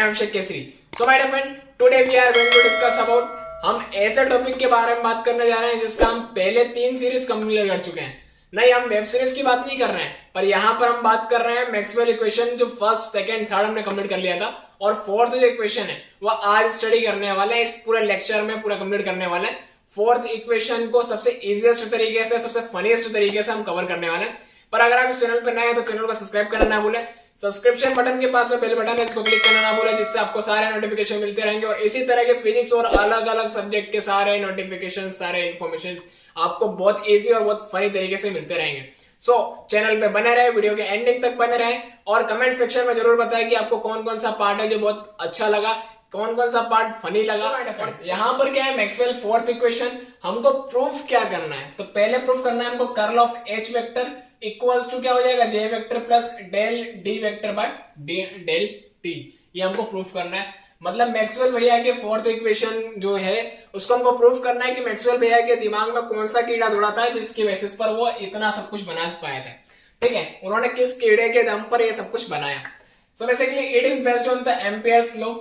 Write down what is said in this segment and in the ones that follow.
Abhishek Kesari. So my dear friend, today we are going to discuss about, हम ऐसे topic के बारे में बात करने जा रहे हैं जिसका हम पहले 3 सीरीज कंप्लीट कर चुके हैं। नहीं, हम वेब सीरीज की बात नहीं कर रहे हैं, पर यहाँ पर हम बात कर रहे हैं मैक्सवेल इक्वेशन, जो फर्स्ट सेकंड थर्ड हमने कंप्लीट कर लिया था, और फोर्थ जो इक्वेशन है वो आज स्टडी करने वाला है। इस पूरे लेक्चर में पूरा कंप्लीट करने वाला है। फोर्थ इक्वेशन को सबसे इजीएस्ट तरीके से, सबसे फनीएस्ट तरीके से हम कवर करने वाले हैं। पर अगर आप इस चैनल पर नए हैं तो चैनल को सब्सक्राइब करना ना भूलें। सब्सक्रिप्शन बटन के पास में बेल बटन है, इसको क्लिक करना ना भूलें, जिससे आपको सारे नोटिफिकेशन मिलते रहेंगे और इसी तरह के फिजिक्स और अलग अलग सब्जेक्ट के सारे नोटिफिकेशन, सारे इन्फॉर्मेशन आपको बहुत इजी और बहुत फनी तरीके से मिलते रहेंगे। सो चैनल पे बने रहे, वीडियो के एंडिंग तक बने रहे और कमेंट सेक्शन में जरूर बताएं कि आपको कौन कौन सा पार्ट है जो बहुत अच्छा लगा, कौन कौन सा पार्ट फनी लगा। और यहाँ पर क्या है, मैक्सवेल फोर्थ इक्वेशन, हमको प्रूफ क्या करना है? तो पहले प्रूफ करना है हमको curl of H vector equals to क्या हो जाएगा, J vector plus del D vector by del T. ये हमको प्रूफ करना है। मतलब मैक्सवेल भैया के फोर्थ इक्वेशन जो है उसको हमको प्रूफ करना है कि मैक्सवेल भैया के दिमाग में कौन सा कीड़ा दौड़ा था जिसकी बेसिस पर वो इतना सब कुछ बना पाया था। ठीक है, उन्होंने किस कीड़े के दम पर ये सब कुछ बनाया। So basically it is based on the Ampere's law.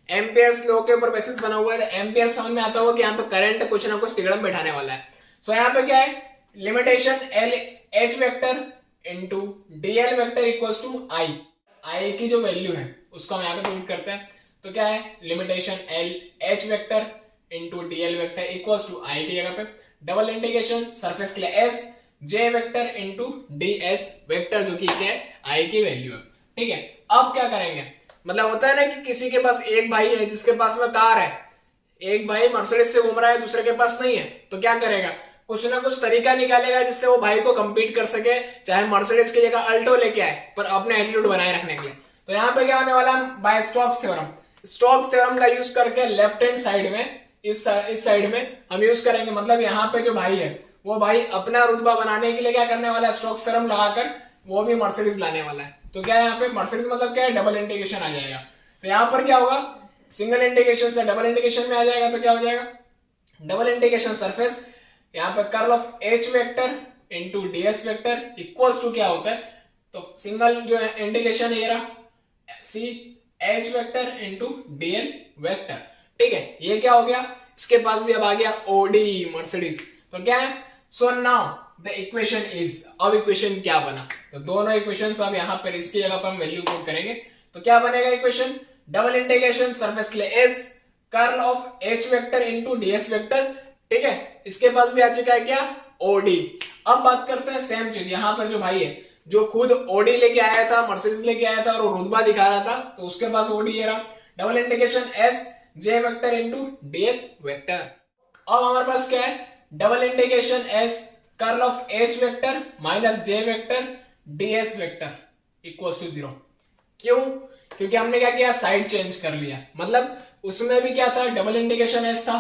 Ampere's law के ऊपर बेसिस बना हुआ है। एम्पियर समझ में आता होगा कि यहाँ पे करंट कुछ ना कुछ तिगड़म बैठाने वाला है। सो यहाँ पे क्या है, limitation L H vector into DL vector equals to I. I की जो वैल्यू है उसको हम यहाँ पे पुट करते हैं। तो क्या है, limitation L H vector into DL vector equals to I की जगह पे डबल इंटीग्रेशन सरफेस के लिए S J vector into D S vector, जो कि क्या है, आई की वैल्यू है। ठीक है, अब क्या करेंगे, मतलब होता है ना कि किसी के पास एक भाई है जिसके पास में कार है, एक भाई मर्सिडीज से घूम रहा है, दूसरे के पास नहीं है, तो क्या करेगा, कुछ ना कुछ तरीका निकालेगा जिससे वो भाई को compete कर सके, चाहे मर्सिडीज की जगह अल्टो लेके आए पर अपने एटीट्यूड बनाए रखने के लिए। तो यहाँ पे क्या होने वाला, by Stokes theorem, Stokes theorem का यूज करके लेफ्ट हैंड साइड में, इस साइड में हम यूज करेंगे। मतलब यहाँ पे जो भाई है वो भाई अपना रुतबा बनाने के लिए क्या करने वाला है, स्टोक्स थ्योरम लगाकर वो भी मर्सिडीज लाने वाला है। तो क्या है, यहाँ पे मर्सिडीज मतलब क्या है, डबल इंटीग्रेशन आ जाएगा। तो यहाँ पर क्या होगा, सिंगल इंटीग्रेशन से डबल इंटीग्रेशन में आ जाएगा। तो क्या हो जाएगा, डबल इंटीग्रेशन सरफेस, यहाँ पे curl of H vector into DS vector equals to क्या होता है, तो सिंगल जो इंटीग्रेशन है ये रहा C H vector into DL vector. ठीक है, ये क्या हो गया, इसके पास भी अब आ गया ओडी मर्सिडीज। तो क्या है, so now the equation is, अब इक्वेशन क्या बना, तो दोनों इक्वेशन अब यहाँ पर इसकी जगह पर हम वैल्यू पुट करेंगे। तो क्या बनेगा इक्वेशन, डबल इंटीग्रेशन सरफेस के लिए S curl of H vector into DS vector. ठीक है, इसके पास भी आ चुका है क्या, ओडी। अब बात करते हैं सेम चीज, यहाँ पर जो भाई है जो खुद ओडी लेके आया था, मर्सिडीज लेके आया था और वो रुतबा दिखा रहा था, तो उसके पास ओडी है रहा, double integration S J vector into DS vector. अब हमारे पास क्या है, double integration S curl of H vector minus J vector DS vector equals to 0। क्यों, क्योंकि हमने क्या किया, साइड चेंज कर लिया। मतलब उसमें भी क्या था, डबल इंटीग्रेशन एस था,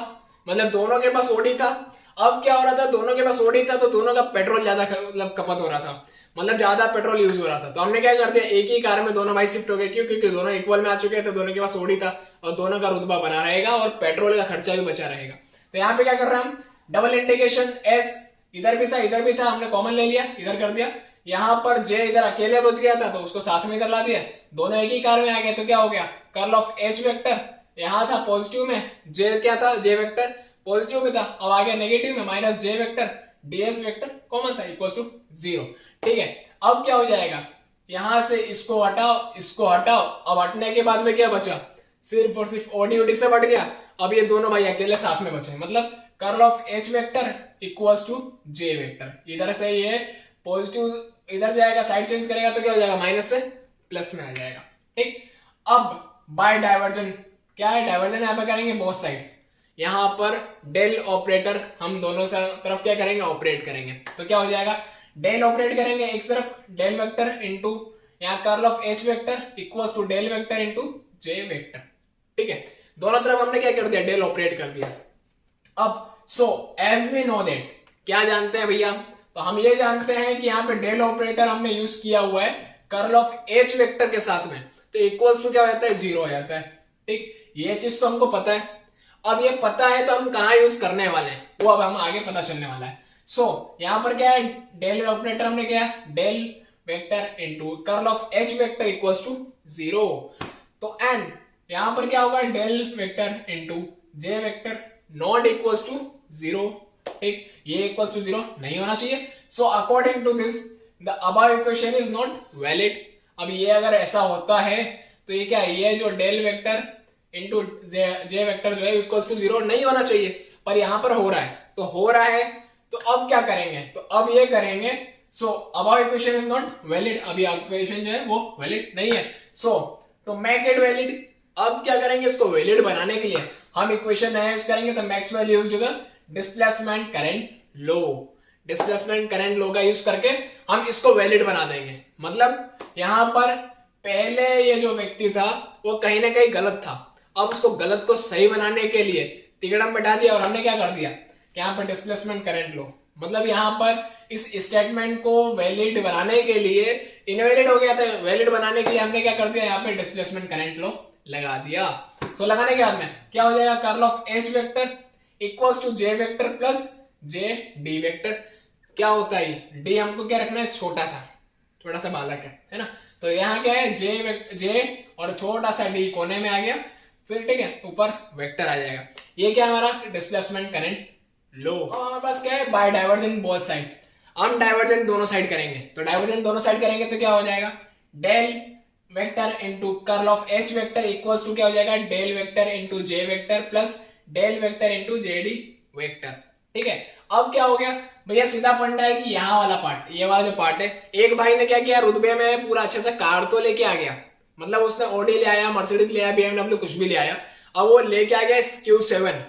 मतलब दोनों के पास ओडी था। अब क्या हो रहा था, दोनों के पास ओडी था तो दोनों का पेट्रोल ज्यादा मतलब खपत हो रहा था, मतलब ज्यादा पेट्रोल यूज हो रहा था। तो हमने क्या कर दिया, एक ही कार में दोनों भाई शिफ्ट हो गए। क्यों, क्योंकि दोनों इक्वल में आ चुके थे, दोनों के पास ओडी था और दोनों का रुतबा बना रहेगा और पेट्रोल का खर्चा भी बचा रहेगा। तो यहाँ पे क्या कर रहे हैं हम, डबल इंटीग्रेशन एस इधर भी था इधर भी था, हमने कॉमन ले लिया, इधर कर दिया। यहाँ पर जे इधर अकेले बच गया था तो उसको साथ में इधर ला दिया, दोनों एक ही कार में आ गए। तो क्या हो गया, कर्ल ऑफ एच वेक्टर यहाँ था पॉजिटिव में, जे क्या था, जे वेक्टर पॉजिटिव में था, अब आ गया नेगेटिव में, minus J vector DS vector common था इक्वल्स टू 0। ठीक है, अब क्या हो जाएगा, यहां से इसको हटाओ इसको हटाओ, अब हटने के बाद में क्या बचा, सिर्फ और सिर्फ ओडी ओडी से हट गया। अब ये दोनों भाई अकेले साथ में बचे, मतलब curl of H vector equals to J vector. इधर से ये पॉजिटिव इधर जाएगा, साइड चेंज करेगा तो क्या हो जाएगा, माइनस से प्लस में आ जाएगा। ठीक, अब बाय डाइवर्जन, क्या है, डाइवर्जन यहाँ पे करेंगे बोथ साइड। यहाँ पर डेल ऑपरेटर हम दोनों तरफ क्या करेंगे, ऑपरेट करेंगे। तो क्या हो जाएगा, डेल ऑपरेट करेंगे एक तरफ, डेल वेक्टर इंटू यहाँ curl of H vector equals to del vector into J vector. ठीक है, दोनों तरफ हमने क्या कर दिया, डेल ऑपरेट कर दिया। अब so as we know that, क्या जानते हैं भैया, तो हम ये जानते हैं कि यहाँ पे डेल ऑपरेटर हमने यूज किया हुआ है कर्ल ऑफ एच वेक्टर के साथ में, तो इक्वल्स टू क्या हो जाता है, 0 हो जाता है। ठीक, ये चीज तो हमको पता है। अब ये पता है तो हम कहाँ यूज करने वाले हैं वो अब हम आगे पता चलने वाला है। सो यहाँ पर क्या है, डेल ऑपरेटर हमने क्या, del vector into curl of H vector equals to 0। तो एंड यहाँ पर क्या होगा, del vector into J vector not equals to 0। ठीक, ये इक्वल्स टू 0 नहीं होना चाहिए। So according to this the above equation is not valid. अब ये अगर ऐसा होता है तो ये क्या है, ये जो del vector into J vector जो है इक्वल्स टू 0 नहीं होना चाहिए, पर यहाँ पर हो रहा है। तो हो रहा है तो अब क्या करेंगे, तो अब ये करेंगे। So above equation is not valid, अभी इक्वेशन जो है वो वैलिड नहीं है। So to make it valid, अब क्या करेंगे, इसको वैलिड बनाने के लिए हम इक्वेशन नया यूज करेंगे। तो Maxwell used the displacement current law, displacement current law का यूज करके हम इसको वैलिड बना देंगे। मतलब यहाँ पर पहले ये जो व्यक्ति था वो कहीं ना कहीं गलत था, अब उसको गलत को सही बनाने के लिए तिकड़म बैठा दिया और हमने क्या कर दिया, यहाँ पर डिस्प्लेसमेंट करंट लो। मतलब यहाँ पर इस स्टेटमेंट को वैलिड बनाने के लिए, इनवैलिड हो गया था, वैलिड बनाने के लिए हमने क्या कर दिया, यहाँ पे डिस्प्लेसमेंट करंट लो लगा दिया। तो लगाने के बाद में क्या हो जाएगा, curl of H vector equals to J vector plus J D vector. क्या होता है, डी हमको क्या रखना है, छोटा सा बालक है ना। तो यहाँ क्या है, जे और छोटा सा डी कोने में आ गया, तो ठीक है, ऊपर वेक्टर आ जाएगा। ये क्या हमारा डिस्प्लेसमेंट करंट लो। अब हमारे पास क्या है, बाय डाइवर्जेंट बोथ साइड, हम डाइवर्जेंट दोनों साइड करेंगे। तो डाइवर्जेंट दोनों साइड करेंगे तो क्या हो जाएगा, del vector into curl of H vector equals to क्या हो जाएगा, del vector into J vector plus del vector into J D vector. ठीक है, अब क्या हो गया भैया, सीधा फंडा है कि यहाँ वाला पार्ट, ये वाला जो पार्ट है, एक भाई ने क्या किया, रुतबे में पूरा अच्छे से कार तो लेके आ गया। मतलब उसने ऑडी ले आया, मर्सिडीज ले आया, बीएमडब्ल्यू कुछ भी ले आया। अब वो लेके आ गया Q7,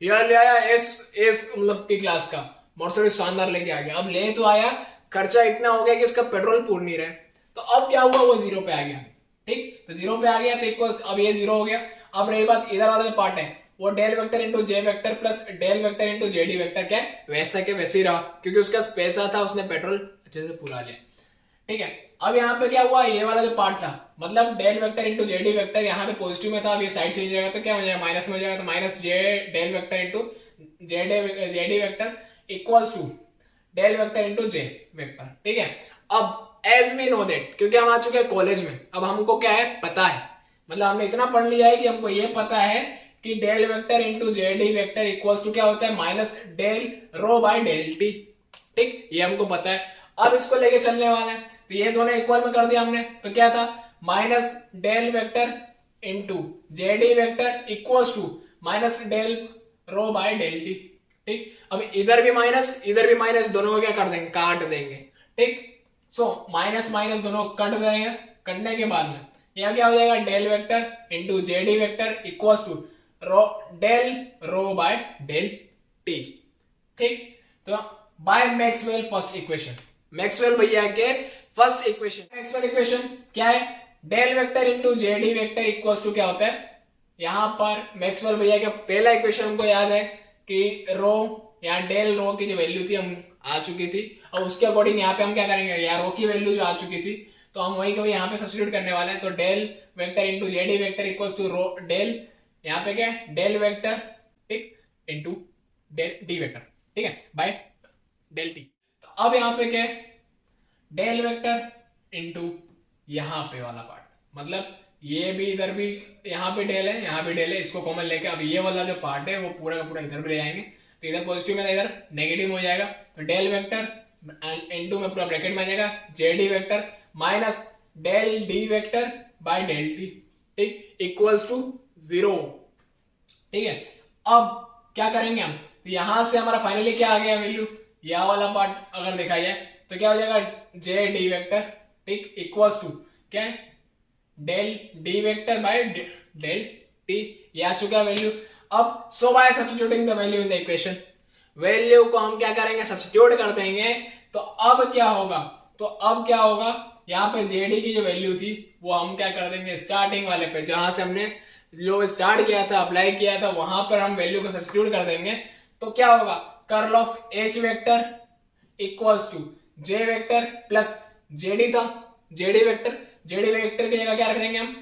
यह ले आया एस मतलब की क्लास का मर्सिडीज शानदार लेके आ गया। अब ले तो आया, खर्चा इतना हो गया कि उसका पेट्रोल पूर्ण नहीं रहे। तो अब क्या हुआ, वो 0 पे आ गया। ठीक, तो 0 पे आ गया तो इक्वल, अब ये 0 हो गया। अब रही बात इधर वाला जो पार्ट है, वो del vector into J vector plus del vector into JD vector, क्या है वैसा के वैसे ही रहा, क्योंकि उसका पैसा था, उसने पेट्रोल अच्छे से पूरा लिया। ठीक है, अब यहाँ पे क्या हुआ, ये वाला जो पार्ट था, मतलब del vector into JD vector यहाँ पे पॉजिटिव में था, अब ये साइड चेंज हो जाएगा तो क्या हो जाएगा, माइनस में हो जाएगा। तो minus J del vector into JD vector equals to del vector into J vector. ठीक है, अब एज वी नो दैट, क्योंकि हम आ चुके हैं कॉलेज में, अब हमको क्या है पता है, मतलब हमने इतना पढ़ लिया है कि हमको ये पता है कि del vector into JD vector equals to क्या होता है, minus del rho by del T. ठीक, ये हमको पता है। अब इसको लेके चलने वाला है, तो ये दोनों इक्वल में कर दिया हमने, तो क्या था, minus del vector into JD vector equals to minus del rho by del T. ठीक, अब इधर भी माइनस दोनों को क्या कर देंगे, काट देंगे। ठीक, सो माइनस माइनस दोनों कट देंगे, कटने के बाद में यहाँ क्या हो जाएगा, del vector into JD vector equals to del rho by del T. ठीक, तो by Maxwell first equation, Maxwell भैया के फर्स्ट इक्वेशन, मैक्सवेल इक्वेशन क्या है, del vector into JD vector equals to क्या होता है, यहाँ पर मैक्सवेल भैया का पहला इक्वेशन हमको याद है कि रो, यहाँ डेल रो की जो वैल्यू थी हम आ चुकी थी, और उसके अकॉर्डिंग यहाँ पे हम क्या करेंगे, यहाँ रो की वैल्यू जो आ चुकी थी तो हम वही को यहाँ पे सब्स्टिट्यूट करने वाले हैं। तो del vector into JD vector equals to rho del, यहाँ पे क्या है डेल वेक्टर, ठीक, इंटू डेल डी वेक्टर, ठीक है, बाय डेल टी। तो अब यहाँ पे क्या है, डेल वेक्टर इंटू यहाँ पे वाला पार्ट, मतलब ये भी इधर भी, यहाँ पे डेल है, यहाँ पे डेल है, इसको कॉमन लेके अब ये वाला जो पार्ट है वो पूरा का पूरा इधर भी ले आएंगे। तो इधर पॉजिटिव में इधर नेगेटिव हो जाएगा, तो डेल वेक्टर इंटू में पूरा ब्रैकेट में आ जाएगा JD vector minus del D vector by del T, ठीक, इक्वल्स टू 0। ठीक है, अब क्या करेंगे हम, तो यहां से हमारा फाइनली क्या आ गया वैल्यू, यह वाला पार्ट अगर देखा जाए तो क्या हो जाएगा, जे डी वेक्टर, ठीक, इक्वल्स टू क्या है, del D vector by del T, ये आ चुका है वैल्यू। अब so by substituting the value in the equation, value को हम क्या करेंगे, सब्स्टिट्यूट कर देंगे। तो अब क्या होगा, यहाँ पे जेडी की जो वैल्यू थी वो हम क्या कर देंगे, स्टार्टिंग वाले पे जहां से हमने जो स्टार्ट किया था, अप्लाई किया था, वहां पर हम वैल्यू को सब्स्टिट्यूट कर देंगे। तो क्या होगा, curl of H vector equals to J vector plus JD था, जेडी वेक्टर की जगह क्या रख देंगे हम,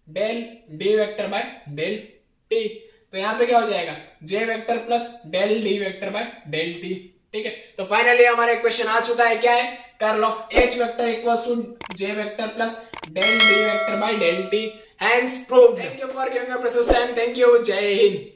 del D vector by del T. तो यहाँ पे क्या हो जाएगा, J vector plus del D vector by del T. ठीक है, तो फाइनली हमारा इक्वेशन आ चुका है, क्या है, curl of H vector equals to J vector plus del D vector by del T. Hence proved. Thank you for giving a precious time. Thank you. जय हिंद।